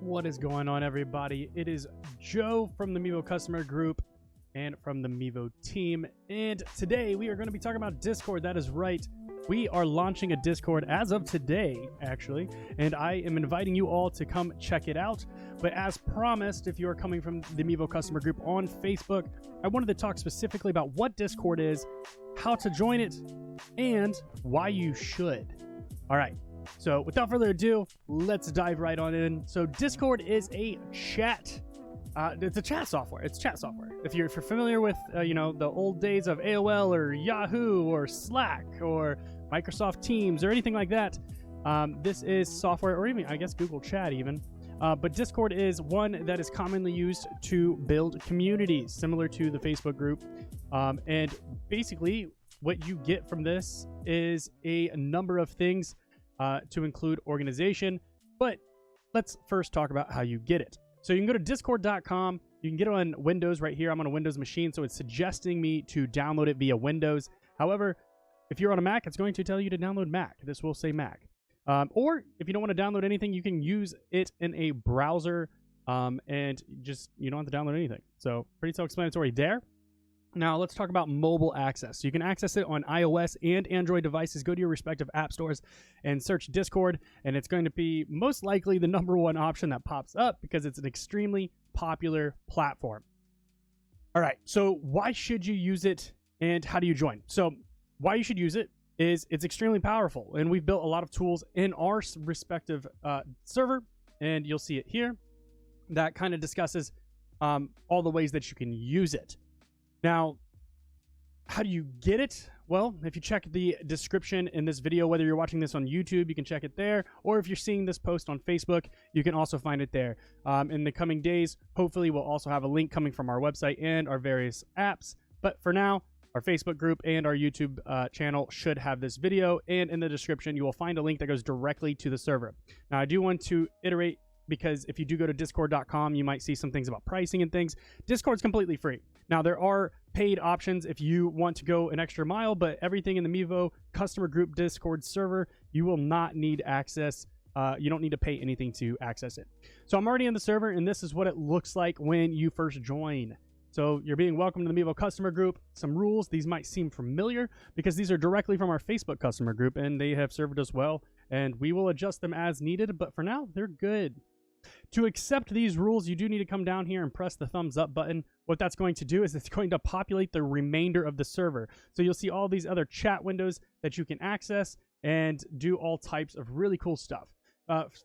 What is going on, everybody? It is Joe from the Mevo Customer Group and from the Mevo team. And today we are going to be talking about Discord. That is right. We are launching a Discord as of today, actually, and I am inviting you all to come check it out. But as promised, if you are coming from the Mevo Customer Group on Facebook, I wanted to talk specifically about what Discord is, how to join it, and why you should. All right. So without further ado, let's dive right on in. So Discord is a chat. It's a chat software. It's chat software. If you're familiar with, the old days of AOL or Yahoo or Slack or Microsoft Teams or anything like that, this is software, or even, I guess, Google Chat even. But Discord is one that is commonly used to build communities, similar to the Facebook group. And basically, what you get from this is a number of things. To include organization, but let's first talk about how you get it. So you can go to discord.com. You can get it on Windows right here. I'm on a Windows machine, so it's suggesting me to download it via Windows. However, if you're on a Mac, it's going to tell you to download Mac. This will say Mac. Or if you don't want to download anything, you can use it in a browser, and just, you don't have to download anything. So pretty self-explanatory there. Now, let's talk about mobile access. So you can access it on iOS and Android devices. Go to your respective app stores and search Discord, and it's going to be most likely the #1 option that pops up because it's an extremely popular platform. All right, so why should you use it, and how do you join? So why you should use it is it's extremely powerful, and we've built a lot of tools in our respective server, and you'll see it here, that kind of discusses all the ways that you can use it. Now, how do you get it? Well, if you check the description in this video, whether you're watching this on YouTube, you can check it there. Or if you're seeing this post on Facebook, you can also find it there. In the coming days, hopefully we'll also have a link coming from our website and our various apps. But for now, our Facebook group and our YouTube channel should have this video. And in the description, you will find a link that goes directly to the server. Now, I do want to iterate, because if you do go to discord.com, you might see some things about pricing and things. Discord's completely free. Now, there are paid options if you want to go an extra mile, but everything in the Mevo Customer Group Discord server, you will not need access. You don't need to pay anything to access it. So I'm already in the server, and this is what it looks like when you first join. So you're being welcomed to the Mevo Customer Group. Some rules, these might seem familiar because these are directly from our Facebook Customer Group, and they have served us well, and we will adjust them as needed, but for now, they're good. To accept these rules, you do need to come down here and press the thumbs up button. What that's going to do is it's going to populate the remainder of the server. So you'll see all these other chat windows that you can access and do all types of really cool stuff.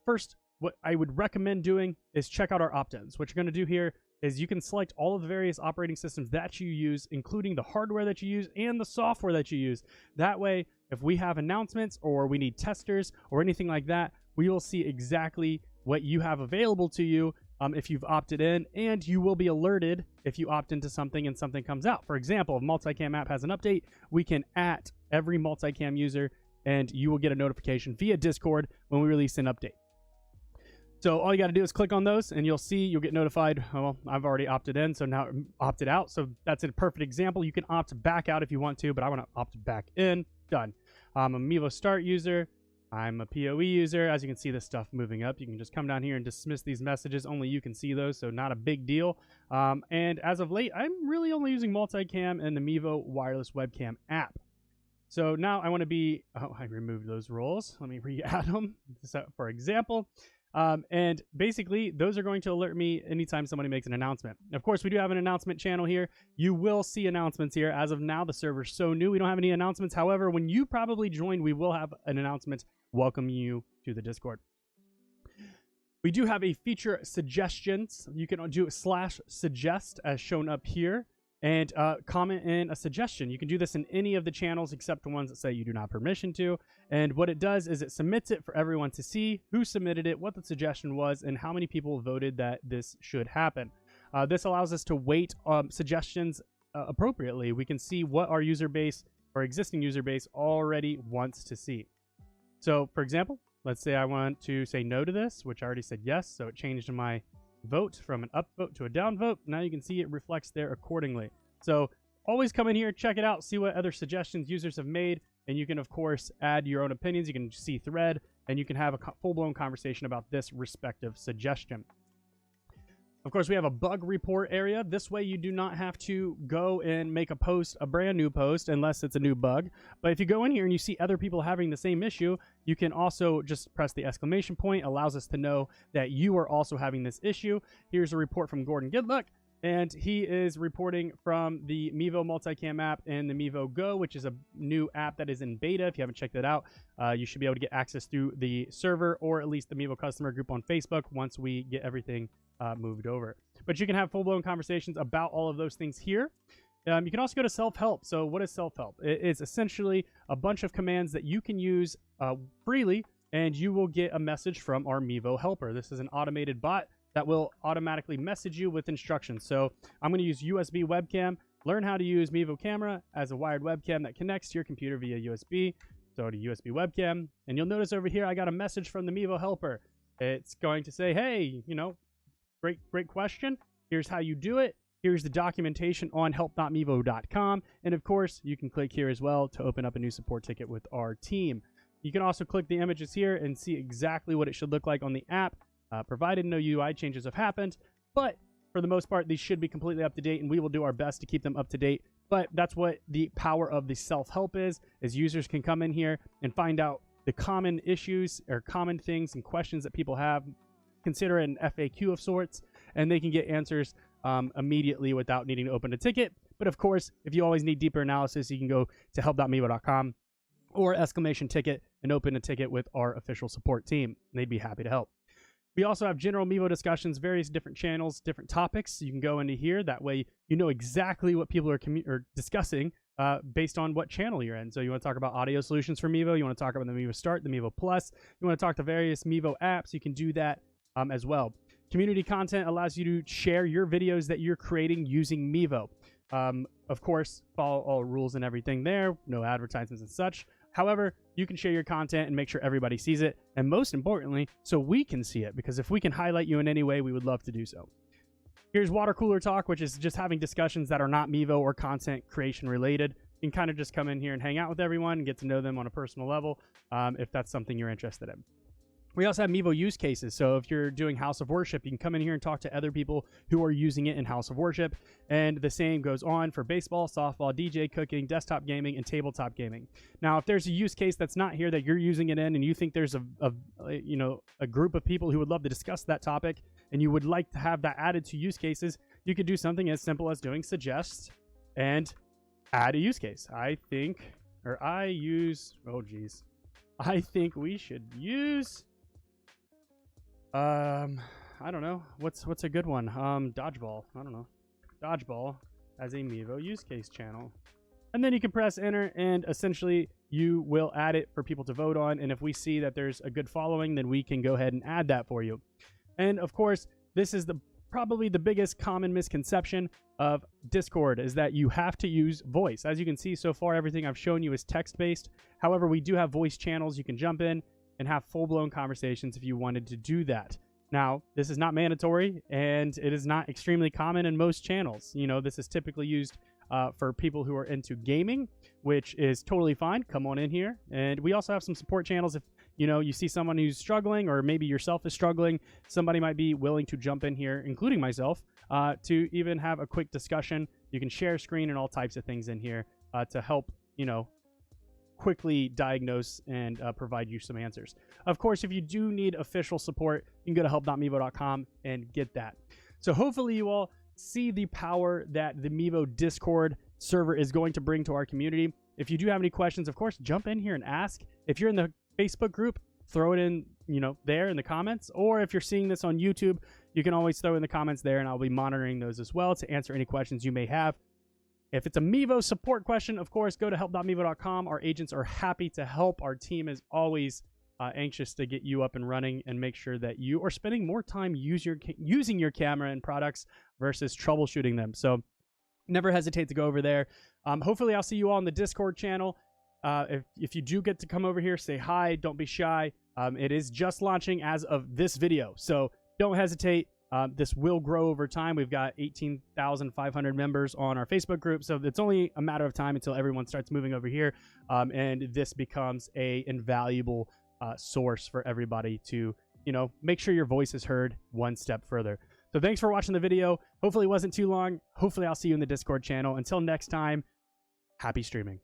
First, what I would recommend doing is check out our opt-ins. What you're going to do here is you can select all of the various operating systems that you use, including the hardware that you use and the software that you use. That way, if we have announcements or we need testers or anything like that, we will see exactly what you have available to you if you've opted in, and you will be alerted if you opt into something and something comes out. For example, if Multicam app has an update, we can @ every Multicam user, and you will get a notification via Discord when we release an update. So all you got to do is click on those, and you'll get notified. Well, I've already opted in, so now I'm opted out. So that's a perfect example. You can opt back out if you want to, but I want to opt back in. Done. I'm a Mevo Start user. I'm a PoE user. As you can see, this stuff moving up. You can just come down here and dismiss these messages. Only you can see those, so not a big deal. And as of late, I'm really only using Multicam and the Mevo wireless webcam app. So now I want to be... Oh, I removed those roles. Let me re-add them, so, for example. And basically, those are going to alert me anytime somebody makes an announcement. Of course, we do have an announcement channel here. You will see announcements here. As of now, the server's so new, we don't have any announcements. However, when you probably join, we will have an announcement welcoming you to the Discord. We do have a feature suggestions. You can do /suggest as shown up here, and comment in a suggestion. You can do this in any of the channels except the ones that say you do not have permission to. And what it does is it submits it for everyone to see who submitted it, what the suggestion was, and how many people voted that this should happen. This allows us to weight suggestions appropriately. We can see what our user base, our existing user base, already wants to see. So, for example, let's say I want to say no to this, which I already said yes, so it changed my vote from an up vote to a down vote. Now you can see it reflects there accordingly. So always come in here, check it out, see what other suggestions users have made, and you can, of course, add your own opinions. You can see thread, and you can have a full-blown conversation about this respective suggestion. Of course, we have a bug report area. This way you do not have to go and make a brand new post, unless it's a new bug. But if you go in here and you see other people having the same issue, you can also just press the exclamation point. Allows us to know that you are also having this issue. Here's a report from Gordon Goodluck, and he is reporting from the Mevo Multicam app and the Mevo Go, which is a new app that is in beta. If you haven't checked it out, you should be able to get access through the server or at least the Mevo customer group on Facebook once we get everything moved over. But you can have full-blown conversations about all of those things here. You can also go to self-help. So what is self-help? It's essentially a bunch of commands that you can use freely, and you will get a message from our Mevo helper. This is an automated bot that will automatically message you with instructions. So I'm going to use USB webcam. Learn how to use Mevo camera as a wired webcam that connects to your computer via USB. So to USB webcam, and you'll notice over here I got a message from the Mevo helper. It's going to say, hey, great question. Here's how you do it. Here's the documentation on help.mevo.com. And of course, you can click here as well to open up a new support ticket with our team. You can also click the images here and see exactly what it should look like on the app, provided no UI changes have happened. But for the most part, these should be completely up to date, and we will do our best to keep them up to date. But that's what the power of the self-help is users can come in here and find out the common issues or common things and questions that people have. Consider it an FAQ of sorts, and they can get answers immediately without needing to open a ticket. But of course, if you always need deeper analysis, you can go to help.mevo.com or exclamation ticket and open a ticket with our official support team. They'd be happy to help. We also have general Mevo discussions, various different channels, different topics. You can go into here. That way you know exactly what people are discussing based on what channel you're in. So you want to talk about audio solutions for Mevo. You want to talk about the Mevo Start, the Mevo Plus. You want to talk to various Mevo apps. You can do that as well. Community content allows you to share your videos that you're creating using Mevo. Of course, follow all rules and everything there, no advertisements and such. However, you can share your content and make sure everybody sees it. And most importantly, so we can see it, because if we can highlight you in any way, we would love to do so. Here's Water Cooler Talk, which is just having discussions that are not Mevo or content creation related. You can kind of just come in here and hang out with everyone and get to know them on a personal level if that's something you're interested in. We also have Mevo use cases. So if you're doing House of Worship, you can come in here and talk to other people who are using it in House of Worship. And the same goes on for baseball, softball, DJ, cooking, desktop gaming, and tabletop gaming. Now, if there's a use case that's not here that you're using it in, and you think there's a group of people who would love to discuss that topic, and you would like to have that added to use cases, you could do something as simple as doing suggest and add a use case. I think we should use... I don't know. What's a good one? Dodgeball. I don't know. Dodgeball as a Mevo use case channel. And then you can press enter, and essentially you will add it for people to vote on. And if we see that there's a good following, then we can go ahead and add that for you. And of course, this is probably the biggest common misconception of Discord, is that you have to use voice. As you can see so far, everything I've shown you is text-based. However, we do have voice channels. You can jump in and have full-blown conversations if you wanted to do that. Now, this is not mandatory, and it is not extremely common in most channels. This is typically used for people who are into gaming, which is totally fine. Come on in here. And we also have some support channels. If you see someone who's struggling, or maybe yourself is struggling, somebody might be willing to jump in here, including myself, to even have a quick discussion. You can share screen and all types of things in here to help, quickly diagnose and provide you some answers. Of course, if you do need official support, you can go to help.mevo.com and get that. So hopefully you all see the power that the Mevo Discord server is going to bring to our community. If you do have any questions, of course, jump in here and ask. If you're in the Facebook group, throw it in, there in the comments. Or if you're seeing this on YouTube, you can always throw in the comments there, and I'll be monitoring those as well to answer any questions you may have. If it's a Mevo support question, of course, go to help.mevo.com. Our agents are happy to help. Our team is always anxious to get you up and running and make sure that you are spending more time using your camera and products versus troubleshooting them. So never hesitate to go over there. Hopefully, I'll see you all on the Discord channel. If you do get to come over here, say hi. Don't be shy. It is just launching as of this video, so don't hesitate. This will grow over time. We've got 18,500 members on our Facebook group, so it's only a matter of time until everyone starts moving over here, and this becomes a invaluable source for everybody to, you know, make sure your voice is heard one step further. So thanks for watching the video. Hopefully it wasn't too long. Hopefully I'll see you in the Discord channel. Until next time, happy streaming.